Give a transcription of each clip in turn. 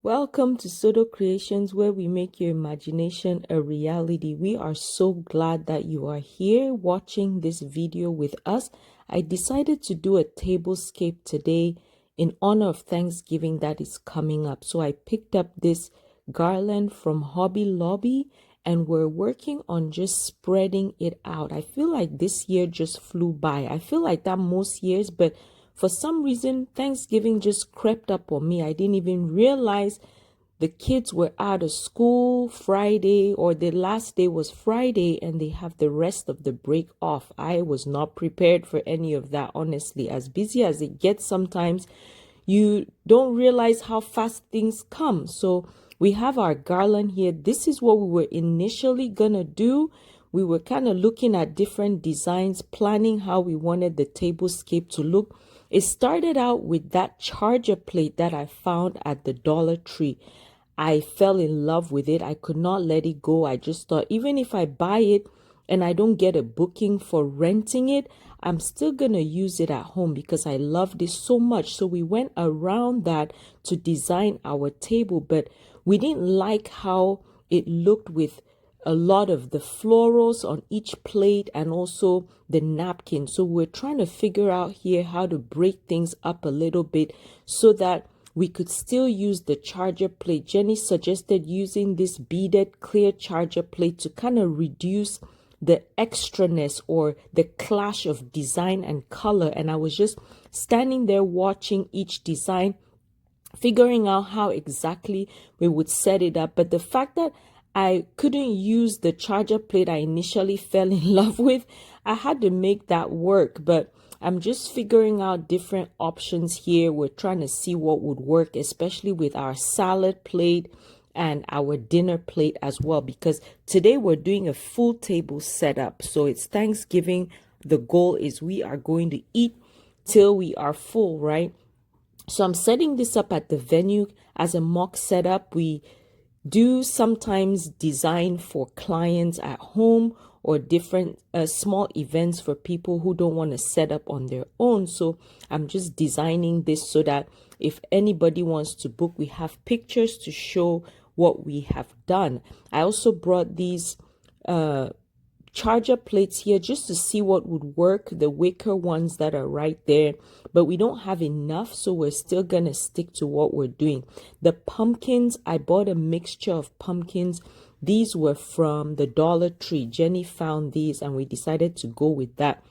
Welcome to Sodo Creations, where we make your imagination a reality. We are so glad that you are here watching this video with us. I decided to do a tablescape today in honor of Thanksgiving that is coming up. So I picked up this garland from Hobby Lobby and we're working on just spreading it out. I feel like this year just flew by. I feel like that most years, but for some reason, Thanksgiving just crept up on me. I didn't even realize the kids were out of school Friday, or the last day was Friday, and they have the rest of the break off. I was not prepared for any of that, honestly. As busy as it gets sometimes, you don't realize how fast things come. So we have our garland here. This is what we were initially gonna do. We were kind of looking at different designs, planning how we wanted the tablescape to look. It started out with that charger plate that I found at the Dollar Tree. I fell in love with it. I could not let it go. I just thought, even if I buy it and I don't get a booking for renting it, I'm still going to use it at home because I love this so much. So we went around that to design our table, but we didn't like how it looked with a lot of the florals on each plate and also the napkin. So we're trying to figure out here how to break things up a little bit so that we could still use the charger plate. Jenny suggested using this beaded clear charger plate to kind of reduce the extraness or the clash of design and color. And I was just standing there watching each design, figuring out how exactly we would set it up. But the fact that I couldn't use the charger plate I initially fell in love with, I had to make that work. But I'm just figuring out different options here. We're trying to see what would work, especially with our salad plate and our dinner plate as well, because today we're doing a full table setup. So it's Thanksgiving. The goal is we are going to eat till we are full, right? So I'm setting this up at the venue as a mock setup. We do sometimes design for clients at home or different small events for people who don't want to set up on their own. So I'm just designing this so that if anybody wants to book, we have pictures to show what we have done. I also brought these charger plates here just to see what would work, the wicker ones that are right there, but we don't have enough, so we're still gonna stick to what we're doing. The pumpkins, I bought a mixture of pumpkins. These were from the Dollar Tree. Jenny found these and we decided to go with that.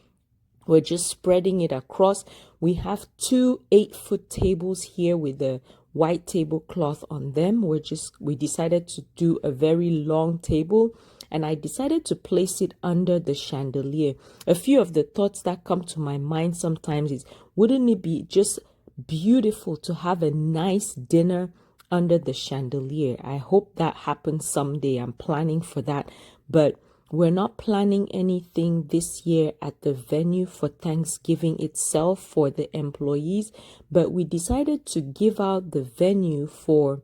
We're just spreading it across. We have two 8-foot tables here with the white tablecloth on them. We decided to do a very long table, and I decided to place it under the chandelier. A few of the thoughts that come to my mind sometimes is, wouldn't it be just beautiful to have a nice dinner under the chandelier? I hope that happens someday. I'm planning for that, but we're not planning anything this year at the venue for Thanksgiving itself for the employees, but we decided to give out the venue for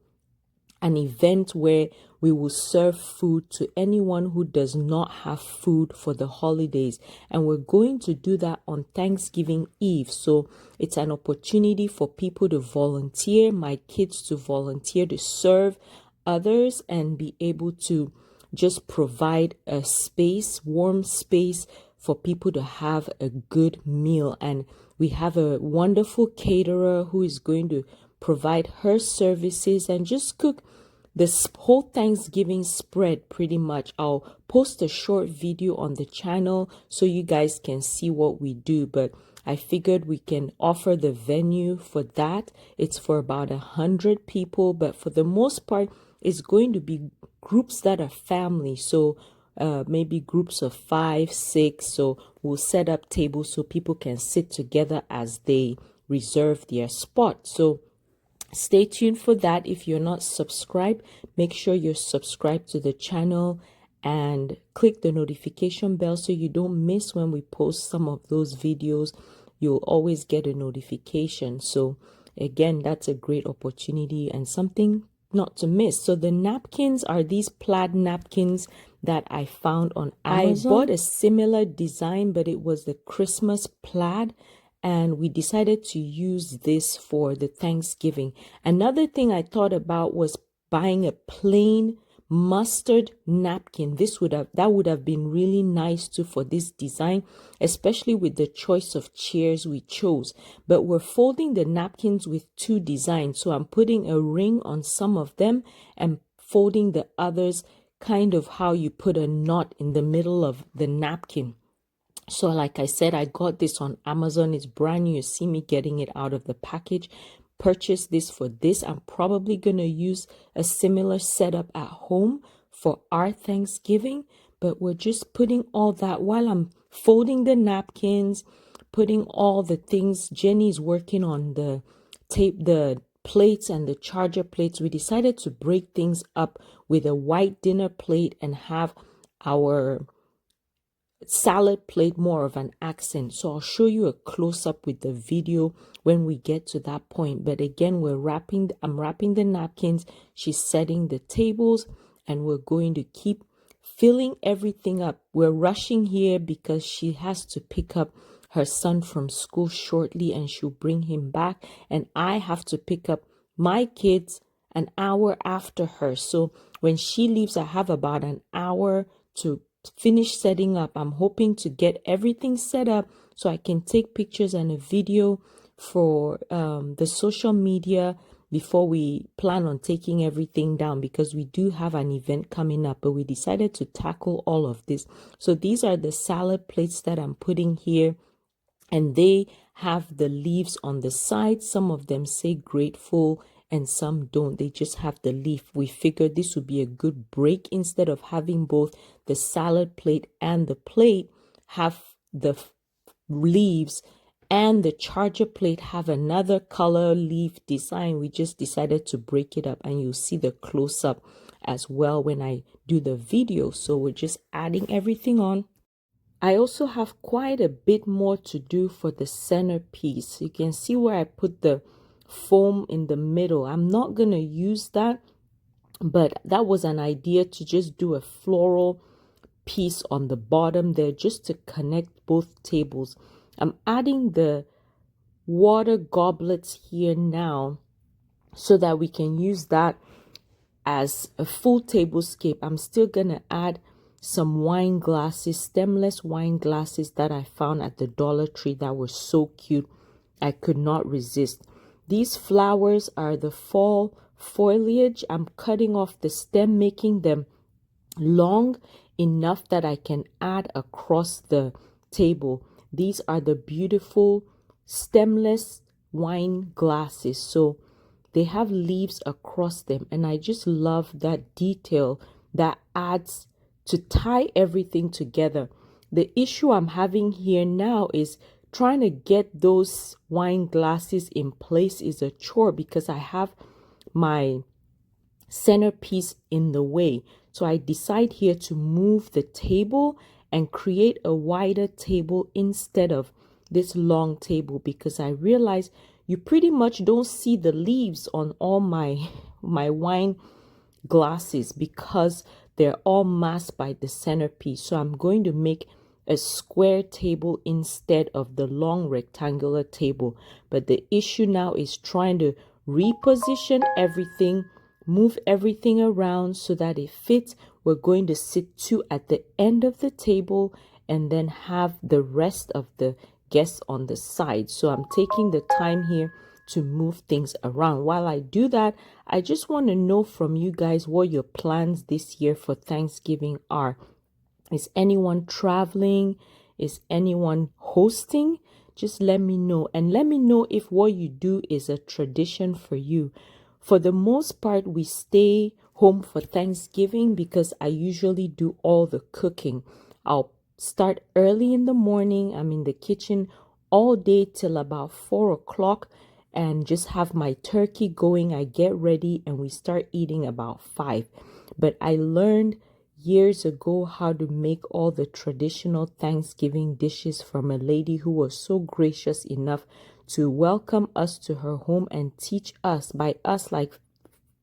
an event where we will serve food to anyone who does not have food for the holidays. And we're going to do that on Thanksgiving Eve. So it's an opportunity for people to volunteer, my kids to volunteer to serve others and be able to just provide a space, warm space for people to have a good meal. And we have a wonderful caterer who is going to provide her services and just cook this whole Thanksgiving spread pretty much. I'll post a short video on the channel so you guys can see what we do, but I figured we can offer the venue for that. It's for about 100 people, but for the most part, it's going to be groups that are family. So maybe groups of 5, 6. So we'll set up tables so people can sit together as they reserve their spot. So stay tuned for that. If you're not subscribed, make sure you're subscribed to the channel and click the notification bell so you don't miss when we post some of those videos. You'll always get a notification. So again, that's a great opportunity and something not to miss. So the napkins are these plaid napkins that I found on Amazon. I bought a similar design, but it was the Christmas plaid. and we decided to use this for the Thanksgiving. Another thing I thought about was buying a plain mustard napkin. That would have been really nice too for this design, especially with the choice of chairs we chose. But we're folding the napkins with two designs, so I'm putting a ring on some of them and folding the others, kind of how you put a knot in the middle of the napkin. So like I said, I got this on Amazon. It's brand new. You see me getting it out of the package. Purchase this for this. I'm probably going to use a similar setup at home for our Thanksgiving. But we're just putting all that while I'm folding the napkins, putting all the things. Jenny's working on the plates and the charger plates. We decided to break things up with a white dinner plate and have our salad plate more of an accent. So I'll show you a close-up with the video when we get to that point. But again, I'm wrapping the napkins, she's setting the tables, and we're going to keep filling everything up. We're rushing here because she has to pick up her son from school shortly and she'll bring him back, and I have to pick up my kids an hour after her. So when she leaves, I have about an hour to finish setting up. I'm hoping to get everything set up so I can take pictures and a video for the social media before we plan on taking everything down, because we do have an event coming up. But we decided to tackle all of this. So these are the salad plates that I'm putting here, and they have the leaves on the side. Some of them say grateful and some don't. They just have the leaf. We figured this would be a good break. Instead of having both the salad plate and the plate have the leaves and the charger plate have another color leaf design, we just decided to break it up, and you'll see the close-up as well when I do the video. So we're just adding everything on. I also have quite a bit more to do for the centerpiece. You can see where I put the foam in the middle. I'm not going to use that, but that was an idea to just do a floral piece on the bottom there just to connect both tables. I'm adding the water goblets here now so that we can use that as a full tablescape. I'm still going to add some wine glasses, stemless wine glasses that I found at the Dollar Tree that were so cute. I could not resist. These flowers are the fall foliage. I'm cutting off the stem, making them long enough that I can add across the table. These are the beautiful stemless wine glasses. So they have leaves across them, and I just love that detail that adds to tie everything together. The issue I'm having here now is trying to get those wine glasses in place is a chore because I have my centerpiece in the way. So I decide here to move the table and create a wider table instead of this long table, because I realize you pretty much don't see the leaves on all my wine glasses because they're all masked by the centerpiece. So I'm going to make a square table instead of the long rectangular table. But the issue now is trying to reposition everything, move everything around so that it fits. We're going to sit two at the end of the table and then have the rest of the guests on the side. So I'm taking the time here to move things around. While I do that, I just want to know from you guys what your plans this year for Thanksgiving are. Is anyone traveling? Is anyone hosting? Just let me know, and let me know if what you do is a tradition for you. For the most part, we stay home for Thanksgiving because I usually do all the cooking. I'll start early in the morning. I'm in the kitchen all day till about 4 o'clock and just have my turkey going. I get ready and we start eating about 5. But I learned years ago how to make all the traditional Thanksgiving dishes from a lady who was so gracious enough to welcome us to her home and teach us, by us like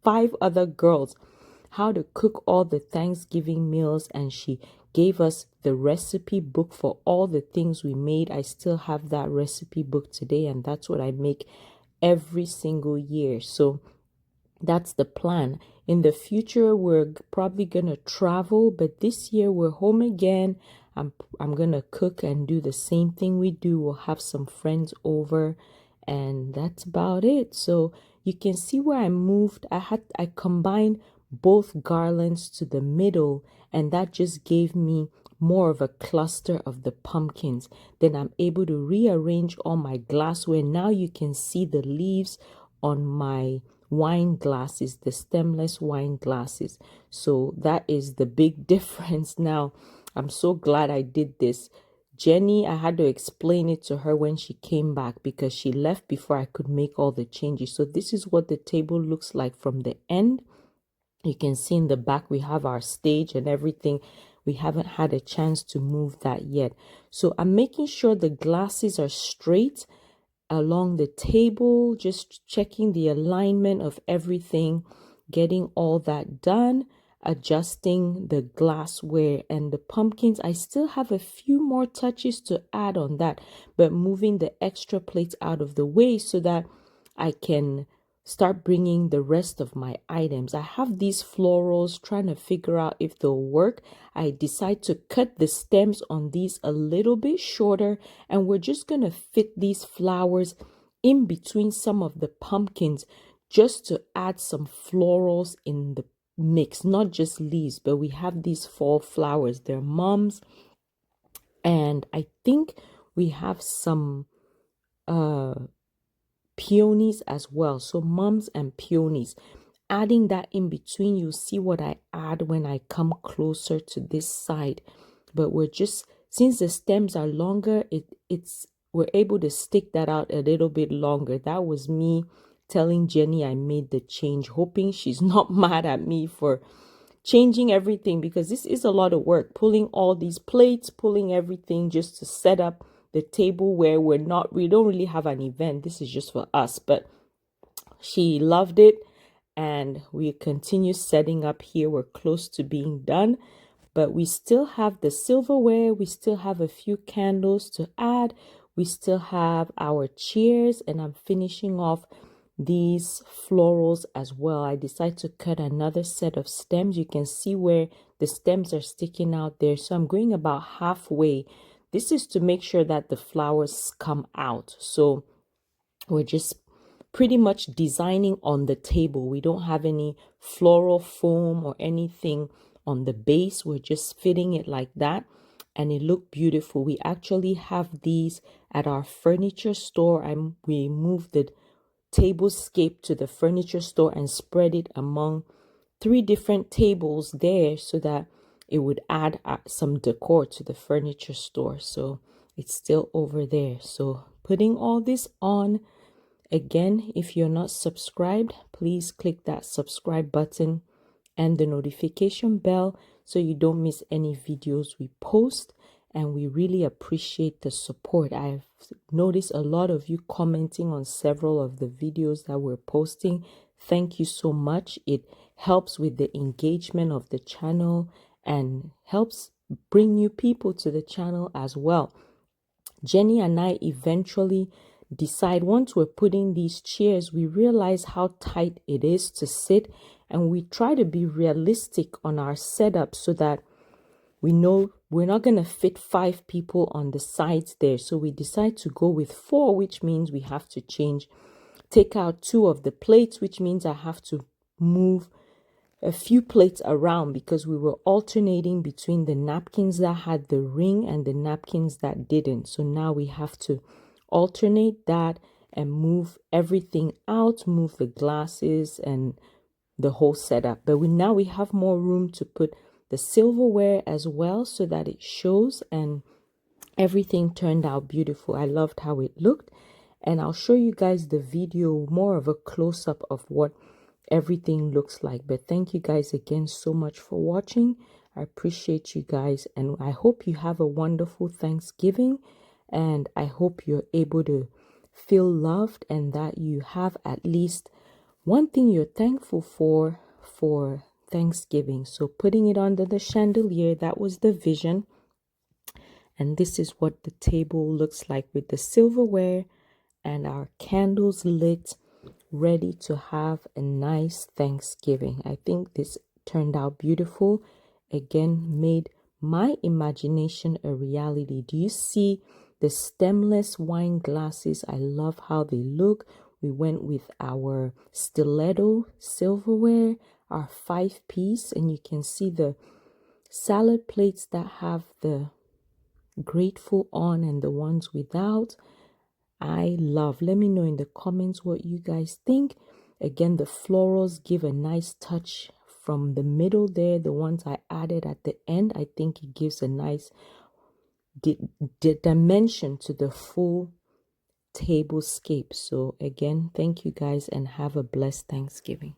5 other girls, how to cook all the Thanksgiving meals. And she gave us the recipe book for all the things we made. I still have that recipe book today, and that's what I make every single year. So that's the plan. In the future, we're probably gonna travel, but this year we're home again. I'm gonna cook and do the same thing we do. We'll have some friends over, and that's about it. So you can see where I moved. I combined both garlands to the middle, and that just gave me more of a cluster of the pumpkins. Then I'm able to rearrange all my glassware. Now you can see the leaves on my wine glasses, the stemless wine glasses. So that is the big difference. Now I'm so glad I did this. Jenny, I had to explain it to her when she came back because she left before I could make all the changes. So this is what the table looks like from the end. You can see in the back we have our stage and everything. We haven't had a chance to move that yet. So I'm making sure the glasses are straight along the table, just checking the alignment of everything, getting all that done, adjusting the glassware and the pumpkins. I still have a few more touches to add on that, but moving the extra plates out of the way so that I can start bringing the rest of my items. I have these florals, trying to figure out if they'll work. I decide to cut the stems on these a little bit shorter, and we're just going to fit these flowers in between some of the pumpkins just to add some florals in the mix, not just leaves, but we have these fall flowers. They're mums, and I think we have some peonies as well. So mums and peonies, adding that in between. You see what I add when I come closer to this side. But we're just, since the stems are longer, we're able to stick that out a little bit longer. That was me telling Jenny I made the change, hoping she's not mad at me for changing everything, because this is a lot of work, pulling all these plates, pulling everything just to set up the table where we don't really have an event. This is just for us, but she loved it, and we continue setting up here. We're close to being done, but we still have the silverware. We still have a few candles to add. We still have our chairs, and I'm finishing off these florals as well. I decided to cut another set of stems. You can see where the stems are sticking out there. So I'm going about halfway. This is to make sure that the flowers come out. So we're just pretty much designing on the table. We don't have any floral foam or anything on the base. We're just fitting it like that, and it looked beautiful. We actually have these at our furniture store. We moved the Tablescape to the furniture store and spread it among 3 different tables there so that it would add some decor to the furniture store. So it's still over there. So putting all this on. Again, if you're not subscribed, please click that subscribe button and the notification bell so you don't miss any videos we post. And we really appreciate the support. I've noticed a lot of you commenting on several of the videos that we're posting. Thank you so much. It helps with the engagement of the channel and helps bring new people to the channel as well. Jenny and I eventually decide, once we're putting these chairs, we realize how tight it is to sit, and we try to be realistic on our setup so that we know we're not going to fit 5 people on the sides there. So we decide to go with 4, which means we have to take out 2 of the plates, which means I have to move a few plates around because we were alternating between the napkins that had the ring and the napkins that didn't. So now we have to alternate that and move everything out, move the glasses and the whole setup. But now we have more room to put the silverware as well so that it shows, and everything turned out beautiful. I loved how it looked, and I'll show you guys the video, more of a close-up of what everything looks like. But thank you guys again so much for watching. I appreciate you guys, and I hope you have a wonderful Thanksgiving, and I hope you're able to feel loved and that you have at least one thing you're thankful for Thanksgiving. So putting it under the chandelier, that was the vision. And this is what the table looks like with the silverware and our candles lit, ready to have a nice Thanksgiving. I think this turned out beautiful. Again, made my imagination a reality. Do you see the stemless wine glasses? I love how they look. We went with our stiletto silverware, our 5-piece, and you can see the salad plates that have the grateful on and the ones without. I love. Let me know in the comments what you guys think. Again, the florals give a nice touch from the middle there. The ones I added at the end, I think it gives a nice dimension to the full tablescape. So again, thank you guys and have a blessed Thanksgiving.